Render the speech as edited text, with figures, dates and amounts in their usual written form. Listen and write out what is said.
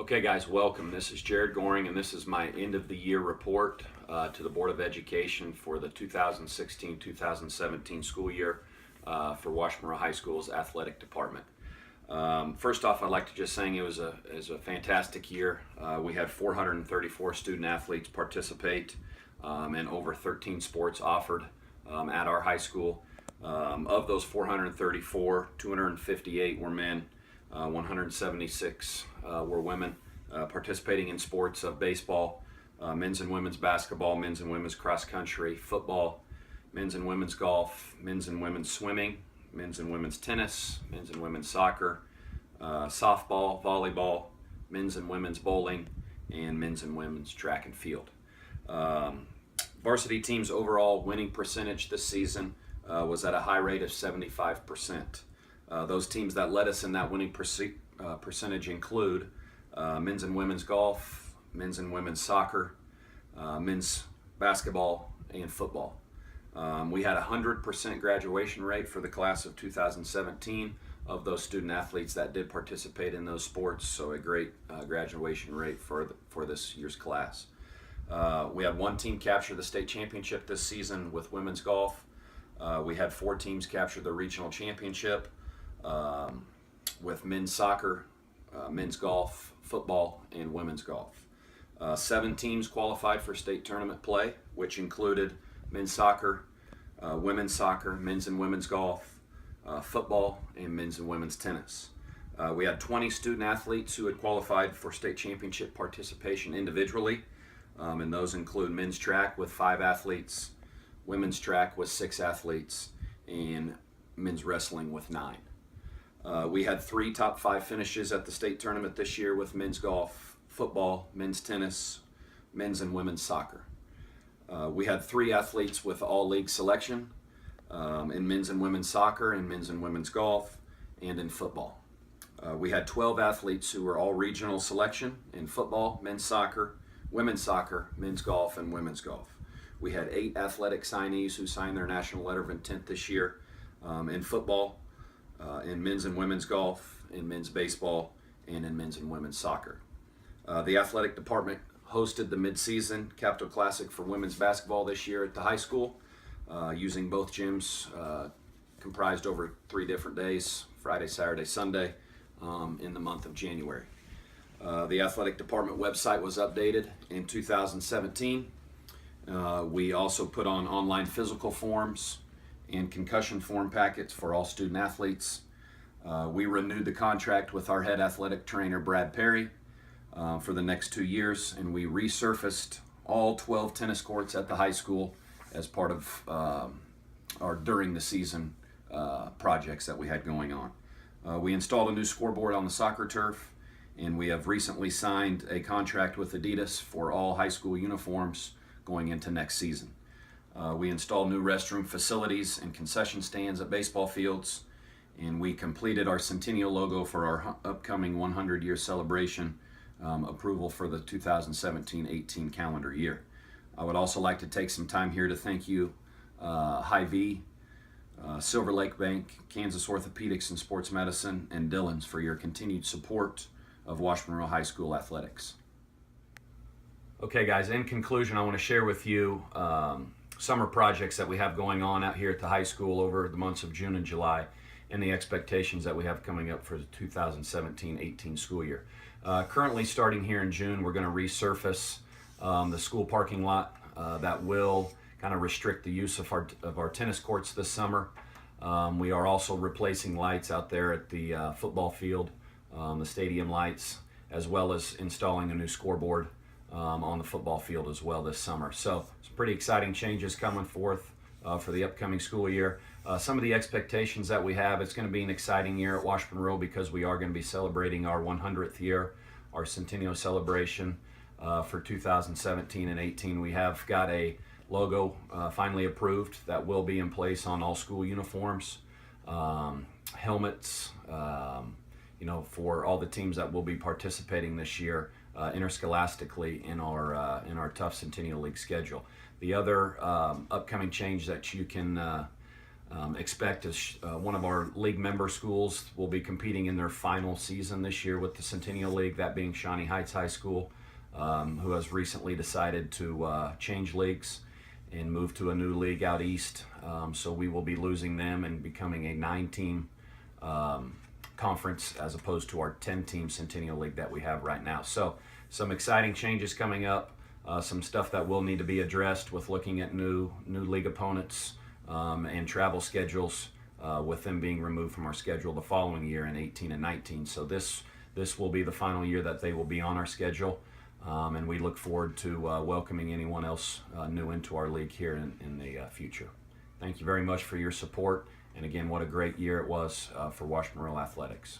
Okay, guys, welcome. This is Jared Goring, and this is my end of the year report to the Board of Education for the 2016-2017 school year for Washburn High School's athletic department. First off, I'd like to just say it was a fantastic year. We had 434 student athletes participate in over 13 sports offered at our high school. Of those 434, 258 were men. 176 were women participating in sports of baseball, men's and women's basketball, men's and women's cross country, football, men's and women's golf, men's and women's swimming, men's and women's tennis, men's and women's soccer, softball, volleyball, men's and women's bowling, and men's and women's track and field. Varsity team's overall winning percentage this season was at a high rate of 75%. Those teams that led us in that winning percentage include men's and women's golf, men's and women's soccer, men's basketball, and football. We had a 100% graduation rate for the class of 2017 of those student athletes that did participate in those sports, so a great graduation rate for this year's class. We had one team capture the state championship this season with women's golf. We had 4 teams capture the regional championship with men's soccer, men's golf, football, and women's golf. 7 teams qualified for state tournament play, which included men's soccer, women's soccer, men's and women's golf, football, and men's and women's tennis. We had 20 student athletes who had qualified for state championship participation individually, and those include men's track with 5 athletes, women's track with 6 athletes, and men's wrestling with 9. We had 3 top 5 finishes at the state tournament this year with men's golf, football, men's tennis, men's and women's soccer. We had 3 athletes with all-league selection in men's and women's soccer, and men's and women's golf, and in football. We had 12 athletes who were all regional selection in football, men's soccer, women's soccer, men's golf, and women's golf. We had 8 athletic signees who signed their national letter of intent this year in football, in men's and women's golf, in men's baseball, and in men's and women's soccer. The athletic department hosted the mid-season Capital Classic for women's basketball this year at the high school, using both gyms comprised over 3 different days, Friday, Saturday, Sunday, in the month of January. The athletic department website was updated in 2017. We also put on online physical forms and concussion form packets for all student athletes. We renewed the contract with our head athletic trainer, Brad Perry, for the next 2 years, and we resurfaced all 12 tennis courts at the high school as part of our during the season projects that we had going on. We installed a new scoreboard on the soccer turf, and we have recently signed a contract with Adidas for all high school uniforms going into next season. We installed new restroom facilities and concession stands at baseball fields, and we completed our Centennial logo for our upcoming 100-year celebration approval for the 2017-18 calendar year. I would also like to take some time here to thank you, Hy-Vee, Silver Lake Bank, Kansas Orthopedics and Sports Medicine, and Dillon's for your continued support of Washburn High School athletics. Okay, guys, in conclusion, I want to share with you summer projects that we have going on out here at the high school over the months of June and July, and the expectations that we have coming up for the 2017-18 school year. Currently, starting here in June, we're going to resurface the school parking lot that will kind of restrict the use of our tennis courts this summer. We are also replacing lights out there at the football field, the stadium lights, as well as installing a new scoreboard on the football field as well this summer. So some pretty exciting changes coming forth for the upcoming school year. Some of the expectations that we have, it's going to be an exciting year at Washburn because we are going to be celebrating our 100th year, our Centennial celebration for 2017 and 18. We have got a logo finally approved that will be in place on all school uniforms, helmets, for all the teams that will be participating this year interscholastically in our tough Centennial League schedule. The other upcoming change that you can expect one of our league member schools will be competing in their final season this year with the Centennial League, that being Shawnee Heights High School, who has recently decided to change leagues and move to a new league out east. So we will be losing them and becoming a 9-team conference as opposed to our 10-team Centennial League that we have right now. So some exciting changes coming up, some stuff that will need to be addressed with looking at new league opponents and travel schedules, with them being removed from our schedule the following year in 18 and 19. So this will be the final year that they will be on our schedule, and we look forward to welcoming anyone else new into our league here in the future. Thank you very much for your support, and again, what a great year it was for Washburn Rural Athletics.